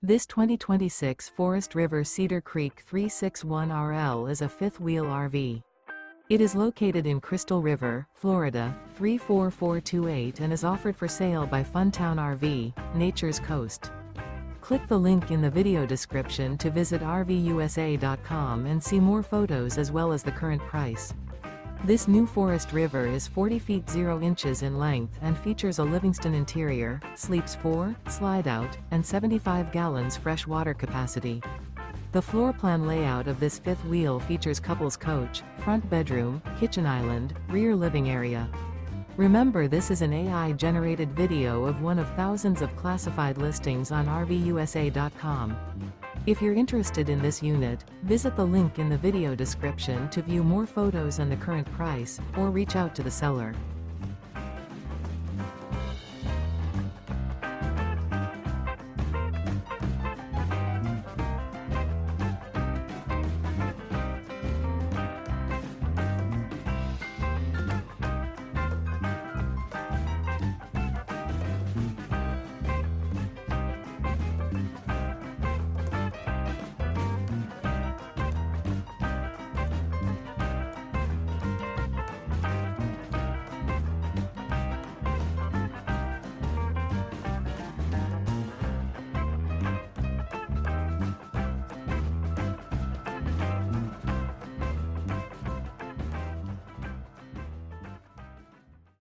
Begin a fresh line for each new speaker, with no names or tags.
This 2026 Forest River Cedar Creek 361RL is a fifth-wheel RV. It is located in Crystal River, Florida, 34428 and is offered for sale by Funtown RV, Nature's Coast. Click the link in the video description to visit RVUSA.com and see more photos as well as the current price. This new Forest River is 40 feet 0 inches in length and features a LIVINGSTON interior, sleeps 4, slide-out, and 75 gallons fresh water capacity. The floor plan layout of this fifth wheel features couples coach, front bedroom, kitchen island, rear living area. Remember, this is an AI-generated video of one of thousands of classified listings on RVUSA.com. If you're interested in this unit, visit the link in the video description to view more photos and the current price, or reach out to the seller.